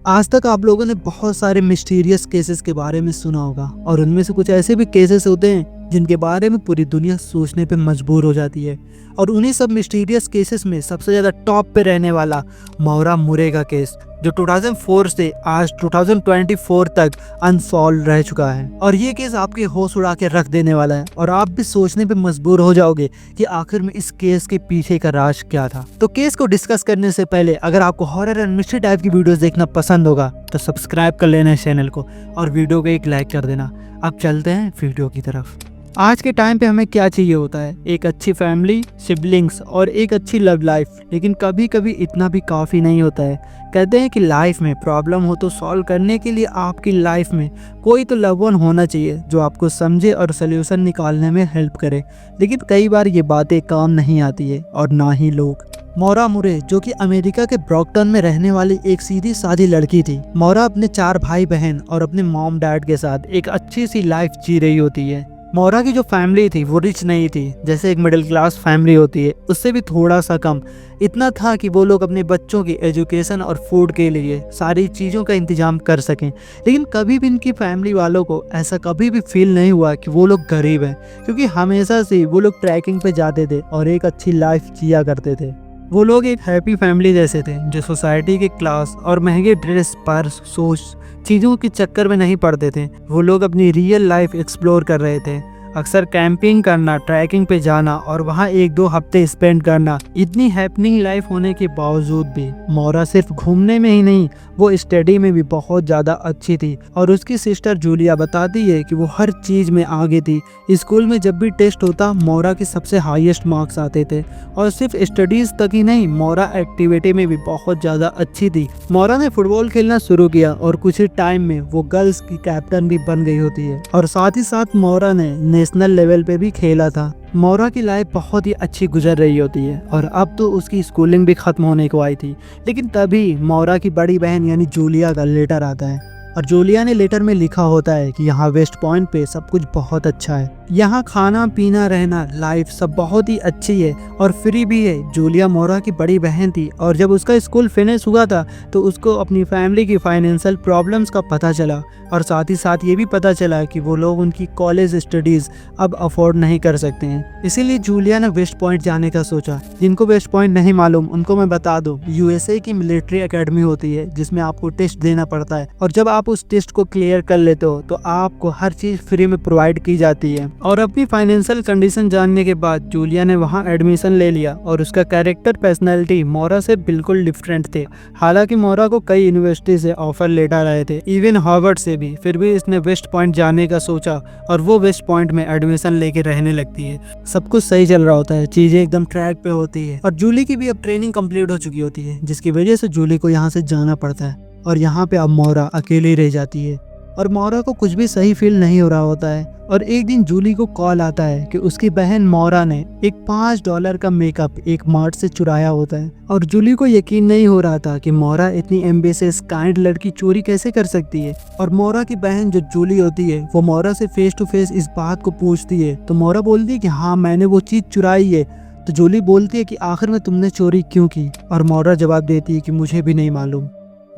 आज तक आप लोगों ने बहुत सारे मिस्टीरियस केसेस के बारे में सुना होगा और उनमें से कुछ ऐसे भी केसेस होते हैं जिनके बारे में पूरी दुनिया सोचने पे मजबूर हो जाती है। और उन्हीं सब मिस्टीरियस केसेस में सबसे ज़्यादा टॉप पे रहने वाला मौरा मुरे का केस, जो 2004 से आज 2024 तक अनसॉल्व रह चुका है। और ये केस आपके होश उड़ा के रख देने वाला है और आप भी सोचने पे मजबूर हो जाओगे कि आखिर में इस केस के पीछे का राज क्या था। तो केस को डिस्कस करने से पहले अगर आपको हॉरर एंड मिस्ट्री टाइप की वीडियोस देखना पसंद होगा तो सब्सक्राइब कर लेना इस चैनल को और वीडियो को एक लाइक कर देना। अब चलते हैं वीडियो की तरफ। आज के टाइम पे हमें क्या चाहिए होता है? एक अच्छी फैमिली, सिबलिंग्स और एक अच्छी लव लाइफ। लेकिन कभी कभी इतना भी काफ़ी नहीं होता है। कहते हैं कि लाइफ में प्रॉब्लम हो तो सॉल्व करने के लिए आपकी लाइफ में कोई तो लव वन होना चाहिए जो आपको समझे और सोल्यूशन निकालने में हेल्प करे। लेकिन कई बार ये बातें काम नहीं आती है और ना ही लोग। मौरा मुरे, जो कि अमेरिका के ब्रॉकटन में रहने वाली एक सीधी सादी लड़की थी। मौरा अपने 4 भाई बहन और अपने मॉम डैड के साथ एक अच्छी सी लाइफ जी रही होती है। मौरा की जो फैमिली थी वो रिच नहीं थी, जैसे एक मिडिल क्लास फैमिली होती है, उससे भी थोड़ा सा कम। इतना था कि वो लोग अपने बच्चों की एजुकेशन और फूड के लिए सारी चीज़ों का इंतजाम कर सकें। लेकिन कभी भी इनकी फैमिली वालों को ऐसा कभी भी फील नहीं हुआ कि वो लोग गरीब हैं, क्योंकि हमेशा से वो लोग ट्रैकिंग पे जाते थे और एक अच्छी लाइफ जिया करते थे। वो लोग एक हैप्पी फैमिली जैसे थे जो सोसाइटी के क्लास और महंगे ड्रेस, पर्स, शूज चीज़ों के चक्कर में नहीं पड़ते थे। वो लोग अपनी रियल लाइफ एक्सप्लोर कर रहे थे। अक्सर कैंपिंग करना, ट्रैकिंग पे जाना और वहाँ 1-2 हफ्ते स्पेंड करना। इतनी हैपनिंग लाइफ होने के बावजूद भी मौरा सिर्फ घूमने में ही नहीं, वो स्टडी में भी बहुत ज़्यादा अच्छी थी। और उसकी सिस्टर जूलिया बताती है कि वो हर चीज़ में आगे थी। स्कूल में जब भी टेस्ट होता मौरा के सबसे हाईएस्ट मार्क्स आते थे। और सिर्फ स्टडीज़ तक ही नहीं, मौरा एक्टिविटी में भी बहुत ज़्यादा अच्छी थी। मौरा ने फुटबॉल खेलना शुरू किया और कुछ ही टाइम में वो गर्ल्स की कैप्टन भी बन गई होती है। और साथ ही साथ मौरा ने नेशनल लेवल पे भी खेला था। मौरा की लाइफ बहुत ही अच्छी गुजर रही होती है और अब तो उसकी स्कूलिंग भी खत्म होने को आई थी। लेकिन तभी मौरा की बड़ी बहन यानी जूलिया का लेटर आता है और जूलिया ने लेटर में लिखा होता है कि यहाँ वेस्ट पॉइंट पे सब कुछ बहुत अच्छा है। यहाँ खाना पीना रहना लाइफ सब बहुत ही अच्छी है और फ्री भी है। जूलिया मौरा की बड़ी बहन थी और जब उसका स्कूल फिनिश हुआ था तो उसको अपनी फैमिली की फाइनेंशियल प्रॉब्लम्स का पता चला और साथ ही साथ ये भी पता चला कि वो लोग उनकी कॉलेज स्टडीज़ अब अफोर्ड नहीं कर सकते हैं। इसीलिए जूलिया ने वेस्ट पॉइंट जाने का सोचा। जिनको वेस्ट पॉइंट नहीं मालूम उनको मैं बता दूं, यूएसए की मिलिट्री एकेडमी होती है जिसमें आपको टेस्ट देना पड़ता है और जब आप उस टेस्ट को क्लियर कर लेते हो तो आपको हर चीज़ फ्री में प्रोवाइड की जाती है। और अपनी फाइनेंशियल कंडीशन जानने के बाद जूलिया ने वहाँ एडमिशन ले लिया और उसका कैरेक्टर, पर्सनैलिटी मौरा से बिल्कुल डिफरेंट थे। हालांकि मौरा को कई यूनिवर्सिटी से ऑफर लेटर आए थे, इवन हार्वर्ड से भी, फिर भी इसने वेस्ट पॉइंट जाने का सोचा और वो वेस्ट पॉइंट में एडमिशन लेके रहने लगती है। सब कुछ सही चल रहा होता है, चीजें एकदम ट्रैक पे होती है और जूली की भी अब ट्रेनिंग कंप्लीट हो चुकी होती है, जिसकी वजह से जूली को यहाँ से जाना पड़ता है और यहाँ पे अब मौरा अकेली रह जाती है। और मौरा को कुछ भी सही फील नहीं हो रहा होता है और एक दिन जूली को कॉल आता है कि उसकी बहन मौरा ने एक $5 का मेकअप एक मार्ट से चुराया होता है। और जूली को यकीन नहीं हो रहा था कि मौरा इतनी एम्बिशियस काइंड लड़की चोरी कैसे कर सकती है। और मौरा की बहन जो जूली होती है वो मौरा से फेस टू फेस इस बात को पूछती है तो मौरा बोलती है कि हाँ, मैंने वो चीज़ चुराई है। तो जूली बोलती है कि आखिर में तुमने चोरी क्यों की? और मौरा जवाब देती है कि मुझे भी नहीं मालूम,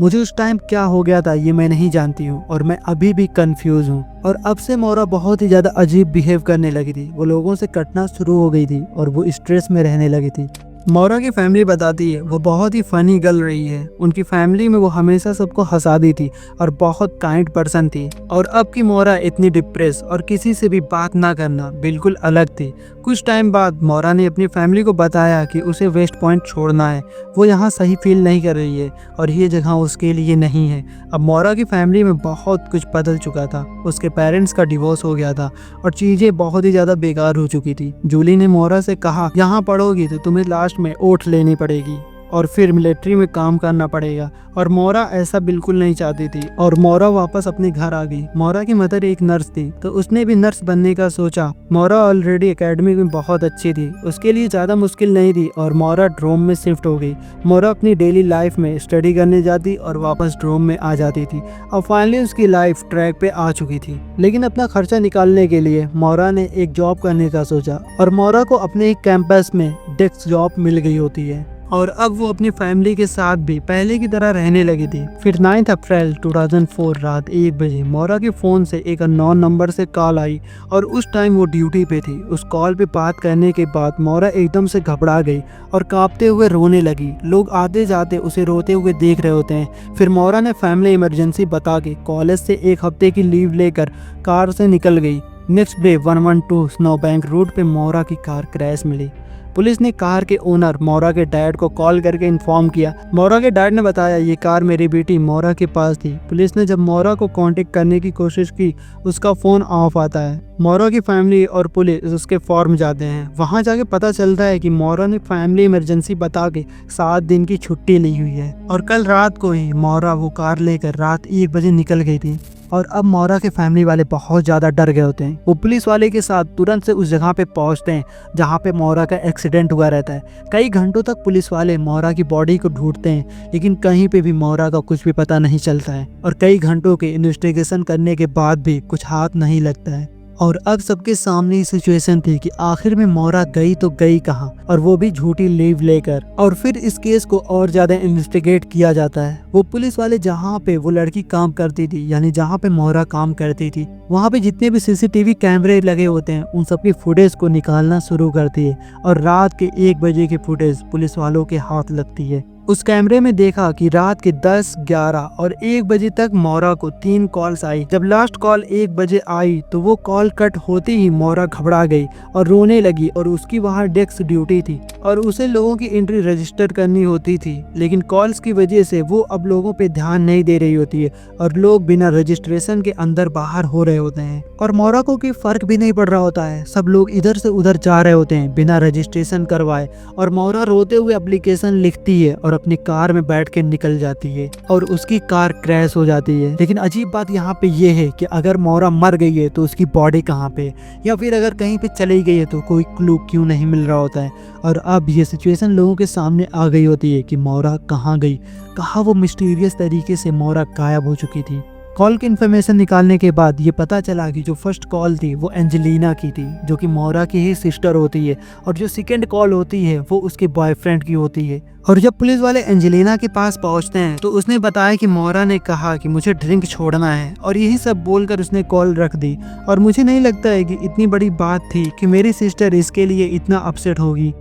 मुझे उस टाइम क्या हो गया था ये मैं नहीं जानती हूँ और मैं अभी भी कंफ्यूज हूँ। और अब से मौरा बहुत ही ज़्यादा अजीब बिहेव करने लगी थी। वो लोगों से कटना शुरू हो गई थी और वो स्ट्रेस में रहने लगी थी। मौरा की फैमिली बताती है वो बहुत ही फनी गर्ल रही है। उनकी फैमिली में वो हमेशा सबको हंसाती थी और बहुत काइंड पर्सन थी। और अब की मौरा इतनी डिप्रेस और किसी से भी बात ना करना बिल्कुल अलग थी। कुछ टाइम बाद मौरा ने अपनी फैमिली को बताया कि उसे वेस्ट पॉइंट छोड़ना है, वो यहाँ सही फील नहीं कर रही है और ये जगह उसके लिए नहीं है। अब मौरा की फैमिली में बहुत कुछ बदल चुका था। उसके पेरेंट्स का डिवोर्स हो गया था और चीज़ें बहुत ही ज़्यादा बेकार हो चुकी थी। जूली ने मौरा से कहा, यहाँ पढ़ोगी तो तुम्हें लास्ट में ओथ लेनी पड़ेगी और फिर मिलिट्री में काम करना पड़ेगा। और मौरा ऐसा बिल्कुल नहीं चाहती थी और मौरा वापस अपने घर आ गई। मौरा की मदर एक नर्स थी तो उसने भी नर्स बनने का सोचा। मौरा ऑलरेडी एकेडमी में बहुत अच्छी थी, उसके लिए ज़्यादा मुश्किल नहीं थी और मौरा ड्रोम में शिफ्ट हो गई। मौरा अपनी डेली लाइफ में स्टडी करने जाती और वापस ड्रोम में आ जाती थी और फाइनली उसकी लाइफ ट्रैक पे आ चुकी थी। लेकिन अपना खर्चा निकालने के लिए मौरा ने एक जॉब करने का सोचा और मौरा को अपने एक कैंपस में डेस्क जॉब मिल गई होती है। और अब वो अपनी फैमिली के साथ भी पहले की तरह रहने लगी थी। फिर 9 अप्रैल 2004 रात 1 बजे मोरा के फ़ोन से एक अननोन नंबर से कॉल आई और उस टाइम वो ड्यूटी पे थी। उस कॉल पे बात करने के बाद मोरा एकदम से घबरा गई और कांपते हुए रोने लगी। लोग आते जाते उसे रोते हुए देख रहे होते हैं। फिर मोरा ने फैमिली इमरजेंसी बता के कॉलेज से 1 हफ्ते की लीव लेकर कार से निकल गई। नेक्स्ट डे 112 स्नोबैंक रोड पे मोरा की कार क्रैश मिली। पुलिस ने कार के ओनर मोरा के डैड को कॉल करके इन्फॉर्म किया। मोरा के डैड ने बताया ये कार मेरी बेटी मोरा के पास थी। पुलिस ने जब मोरा को कांटेक्ट करने की कोशिश की उसका फ़ोन ऑफ आता है। मोरा की फैमिली और पुलिस उसके फॉर्म जाते हैं। वहां जाके पता चलता है कि मोरा ने फैमिली इमरजेंसी बता के 7 दिन की छुट्टी ली हुई है और कल रात को ही मोरा वो कार लेकर रात 1 बजे निकल गई थी। और अब मोरा के फैमिली वाले बहुत ज़्यादा डर गए होते हैं। वो पुलिस वाले के साथ तुरंत से उस जगह पे पहुंचते हैं जहां पे मोरा का एक्सीडेंट हुआ रहता है। कई घंटों तक पुलिस वाले मोरा की बॉडी को ढूंढते हैं लेकिन कहीं पे भी मोरा का कुछ भी पता नहीं चलता है और कई घंटों के इन्वेस्टिगेशन करने के बाद भी कुछ हाथ नहीं लगता है। और अब सबके सामने ही सिचुएशन थी कि आखिर में मोरा गई तो गई कहाँ, और वो भी झूठी लीव लेकर। और फिर इस केस को और ज्यादा इन्वेस्टिगेट किया जाता है। वो पुलिस वाले जहाँ पे वो लड़की काम करती थी यानी जहाँ पे मोरा काम करती थी वहाँ पे जितने भी सीसीटीवी कैमरे लगे होते हैं उन सबकी फुटेज को निकालना शुरू करती है और रात के 1 बजे की फुटेज पुलिस वालों के हाथ लगती है। उस कैमरे में देखा कि रात के 10, 11 और 1 बजे तक मोरा को 3 कॉल्स आई। जब लास्ट कॉल 1 बजे आई तो वो कॉल कट होते ही मोरा घबरा गई और रोने लगी और उसकी वहाँ डेस्क ड्यूटी थी और उसे लोगों की एंट्री रजिस्टर करनी होती थी। लेकिन कॉल्स की वजह से वो अब लोगों पे ध्यान नहीं दे रही होती है और लोग बिना रजिस्ट्रेशन के अंदर बाहर हो रहे होते हैं और मोरा को कोई फर्क भी नहीं पड़ रहा होता है। सब लोग इधर से उधर जा रहे होते हैं बिना रजिस्ट्रेशन करवाए और मोरा रोते हुए एप्लीकेशन लिखती है और अपनी कार में बैठ के निकल जाती है और उसकी कार क्रैश हो जाती है। लेकिन अजीब बात यहाँ पे ये है कि अगर मोरा मर गई है तो उसकी बॉडी कहाँ पे, या फिर अगर कहीं पे चली गई है तो कोई क्लू क्यों नहीं मिल रहा होता है। और अब ये सिचुएशन लोगों के सामने आ गई होती है कि मोरा कहाँ गई, कहाँ वो मिस्टीरियस तरीके से मोरा गायब हो चुकी थी। कॉल की इन्फॉर्मेशन निकालने के बाद ये पता चला कि जो फर्स्ट कॉल थी वो एंजेलिना की थी जो कि मोरा की ही सिस्टर होती है और जो सेकंड कॉल होती है वो उसके बॉयफ्रेंड की होती है। और जब पुलिस वाले एंजेलिना के पास पहुंचते हैं तो उसने बताया कि मोरा ने कहा कि मुझे ड्रिंक छोड़ना है और यही सब बोलकर उसने कॉल रख दी। और मुझे नहीं लगता है कि इतनी बड़ी बात थी कि मेरी सिस्टर इसके लिए इतना अपसेट होगी।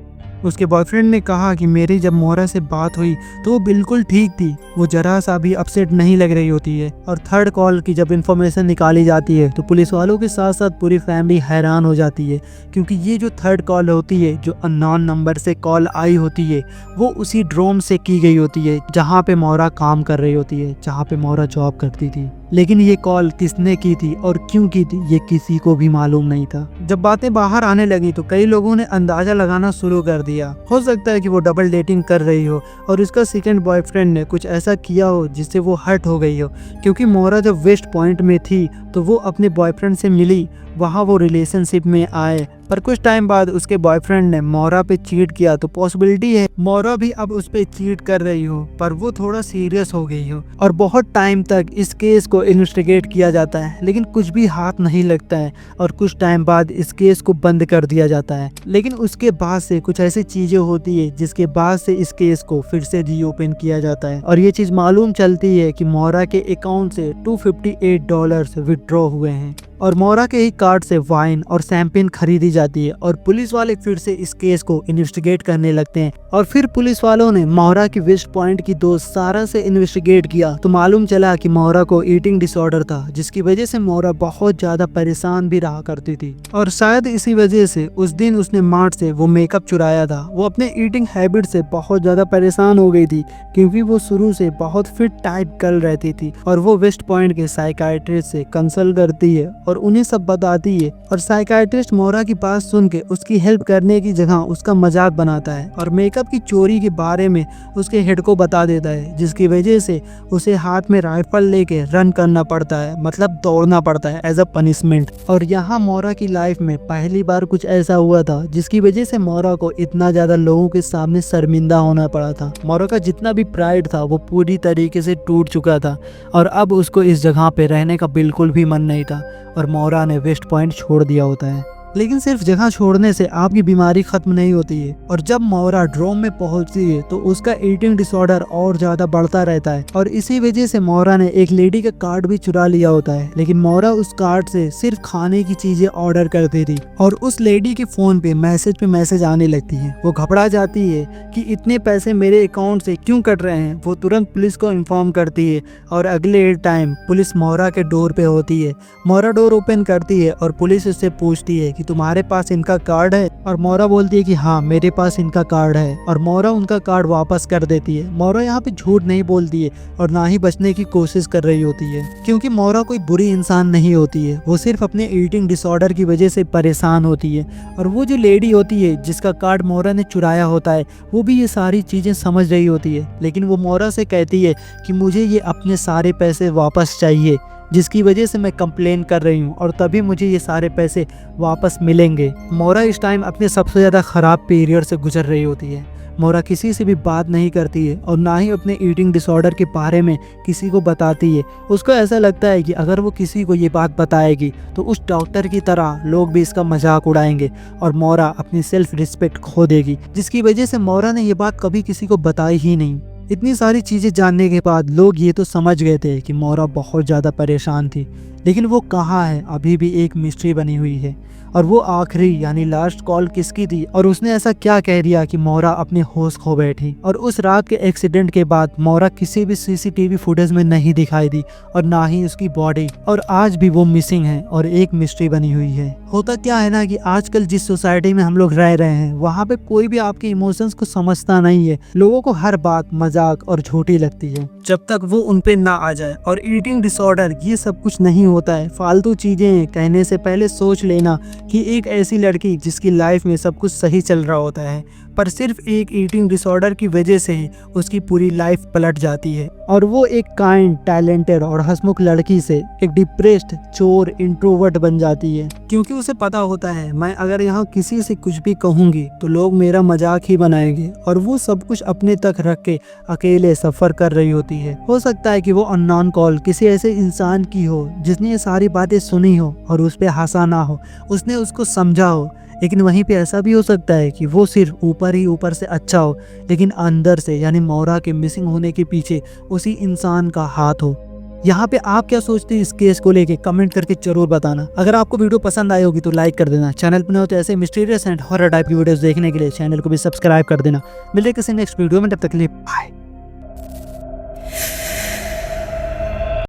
उसके बॉयफ्रेंड ने कहा कि मेरी जब मोरा से बात हुई तो वो बिल्कुल ठीक थी, वो जरा सा भी अपसेट नहीं लग रही होती है। और थर्ड कॉल की जब इन्फॉर्मेशन निकाली जाती है तो पुलिस वालों के साथ साथ पूरी फैमिली हैरान हो जाती है क्योंकि ये जो थर्ड कॉल होती है जो अननोन नंबर से कॉल आई होती है वो उसी ड्रोन से की गई होती है जहाँ पे मोरा काम कर रही होती है, जहाँ पे मोरा जॉब करती थी। लेकिन ये कॉल किसने की थी और क्यों की थी ये किसी को भी मालूम नहीं था। जब बातें बाहर आने लगी तो कई लोगों ने अंदाजा लगाना शुरू कर दिया। हो सकता है कि वो डबल डेटिंग कर रही हो और उसका सेकंड बॉयफ्रेंड ने कुछ ऐसा किया हो जिससे वो हर्ट हो गई हो, क्योंकि मोरा जब वेस्ट पॉइंट में थी तो वो अपने बॉयफ्रेंड से मिली, वहाँ वो रिलेशनशिप में आए, पर कुछ टाइम बाद उसके बॉयफ्रेंड ने मोरा पे चीट किया तो पॉसिबिलिटी है मोरा भी अब उस पे चीट कर रही हो, पर वो थोड़ा सीरियस हो गई हो। और बहुत टाइम तक इस केस को इन्वेस्टिगेट किया जाता है लेकिन कुछ भी हाथ नहीं लगता है और कुछ टाइम बाद इस केस को बंद कर दिया जाता है। लेकिन उसके बाद से कुछ ऐसी चीजें होती है जिसके बाद से इस केस को फिर से रीओपन किया जाता है और ये चीज मालूम चलती है कि मोरा के अकाउंट से $258 विड्रॉ हुए हैं और मोरा के ही कार्ड से वाइन और शैंपेन खरीदी जाती है और पुलिस वाले फिर से इस केस को इन्वेस्टिगेट करने लगते हैं। और फिर पुलिस वालों ने मोरा की वेस्ट पॉइंट की दोस्त सारा से इन्वेस्टिगेट किया तो मालूम चला कि मोरा को ईटिंग डिसऑर्डर था जिसकी वजह से मोरा बहुत ज्यादा परेशान भी रहा करती थी और शायद इसी वजह से उस दिन उसने मार्ट से वो मेकअप चुराया था। वो अपने ईटिंग हैबिट से बहुत ज्यादा परेशान हो गई थी क्योंकि वो शुरू से बहुत फिट टाइप गर्ल रहती थी और वो वेस्ट पॉइंट के साइकाइट्रिस्ट से कंसल्ट करती है और उन्हें सब बताती है और साइकाइट्रिस्ट मोरा की बात सुन के उसकी हेल्प करने की जगह उसका मजाक बनाता है और मेकअप की चोरी के बारे में उसके हेड को बता देता है जिसकी वजह से उसे हाथ में राइफल लेके रन करना पड़ता है, मतलब दौड़ना पड़ता है एज अ पनिशमेंट। और यहाँ मोरा की लाइफ में पहली बार कुछ ऐसा हुआ था जिसकी वजह से मोरा को इतना ज्यादा लोगों के सामने शर्मिंदा होना पड़ा था। मोरा का जितना भी प्राइड था वो पूरी तरीके से टूट चुका था और अब उसको इस जगह पे रहने का बिल्कुल भी मन नहीं था और मोरा ने वेस्ट पॉइंट छोड़ दिया होता है। लेकिन सिर्फ जगह छोड़ने से आपकी बीमारी खत्म नहीं होती है। और जब मोरा ड्रोम में पहुंचती है तो उसका ईटिंग डिसऑर्डर और ज्यादा बढ़ता रहता है और इसी वजह से मोरा ने एक लेडी का कार्ड भी चुरा लिया होता है। लेकिन मोरा उस कार्ड से सिर्फ खाने की चीजें ऑर्डर करती थी और उस लेडी के फोन पे मैसेज आने लगती है। वो घबरा जाती है कि इतने पैसे मेरे अकाउंट से क्यों कट रहे हैं। वो तुरंत पुलिस को इन्फॉर्म करती है और अगले टाइम पुलिस मोरा के डोर पे होती है। मोरा डोर ओपन करती है और पुलिस उससे पूछती है कि तुम्हारे पास इनका कार्ड है, और मोरा बोलती है कि हाँ मेरे पास इनका कार्ड है, और मोरा उनका कार्ड वापस कर देती है। मोरा यहाँ पे झूठ नहीं बोलती है और ना ही बचने की कोशिश कर रही होती है, क्योंकि मोरा कोई बुरी इंसान नहीं होती है। वो सिर्फ अपने ईटिंग डिसऑर्डर की वजह से परेशान होती है। और वो जो लेडी होती है जिसका कार्ड मोरा ने चुराया होता है, वो भी ये सारी चीजें समझ रही होती है, लेकिन वो मोरा से कहती है कि मुझे ये अपने सारे पैसे वापस चाहिए, जिसकी वजह से मैं कंप्लेन कर रही हूँ, और तभी मुझे ये सारे पैसे वापस मिलेंगे। मोरा इस टाइम अपने सबसे ज़्यादा ख़राब पीरियड से गुजर रही होती है। मोरा किसी से भी बात नहीं करती है और ना ही अपने ईटिंग डिसऑर्डर के बारे में किसी को बताती है। उसको ऐसा लगता है कि अगर वो किसी को ये बात बताएगी तो उस डॉक्टर की तरह लोग भी इसका मजाक उड़ाएंगे और मोरा अपनी सेल्फ रिस्पेक्ट खो देगी, जिसकी वजह से मोरा ने ये बात कभी किसी को बताई ही नहीं। इतनी सारी चीज़ें जानने के बाद लोग ये तो समझ गए थे कि मोरा बहुत ज़्यादा परेशान थी, लेकिन वो कहाँ है अभी भी एक मिस्ट्री बनी हुई है। और वो आखिरी यानी लास्ट कॉल किसकी थी, और उसने ऐसा क्या कह दिया कि मोरा अपने होश खो बैठी। और उस रात के एक्सीडेंट के बाद मोरा किसी भी सीसीटीवी फुटेज में नहीं दिखाई दी और ना ही उसकी बॉडी, और आज भी वो मिसिंग है और एक मिस्ट्री बनी हुई है। होता क्या है ना कि आजकल जिस सोसाइटी में हम लोग रह रहे हैं वहाँ पे कोई भी आपके इमोशंस को समझता नहीं है। लोगों को हर बात मजाक और झूठी लगती है जब तक वो उन पे ना आ जाए। और ईटिंग डिसऑर्डर ये सब कुछ नहीं होता है। फालतू चीजें कहने से पहले सोच लेना कि एक ऐसी लड़की जिसकी लाइफ में सब कुछ सही चल रहा होता है, पर सिर्फ एक ईटिंग डिसऑर्डर की वजह से उसकी पूरी लाइफ पलट जाती है, और वो एक काइंड, टैलेंटेड और हंसमुख लड़की से एक डिप्रेस्ड, चोर, इंट्रोवर्ट बन जाती है। क्योंकि उसे पता होता है मैं अगर यहाँ किसी से कुछ भी कहूँगी तो लोग मेरा मजाक ही बनाएंगे, और वो सब कुछ अपने तक रख के अकेले सफर कर रही होती है। हो सकता है कि वो अननोन कॉल किसी ऐसे इंसान की हो जिसने ये सारी बातें सुनी हो और उस पर हंसा ना हो, उसने उसको समझा हो। लेकिन वहीं पे ऐसा भी हो सकता है कि वो सिर्फ ऊपर से अच्छा हो, लेकिन अंदर से यानी मोरा के मिसिंग होने के पीछे उसी इंसान का हाथ हो। यहाँ पे आप क्या सोचते हैं इस केस को लेके, कमेंट करके जरूर बताना। अगर आपको वीडियो पसंद आई होगी तो लाइक कर देना। चैनल पर नए हो तो ऐसे मिस्टीरियस एंड हॉरर टाइप की वीडियोस देखने के लिए चैनल को भी सब्सक्राइब कर देना। मिलते हैं किसी नेक्स्ट वीडियो में, तब तक के लिए बाय।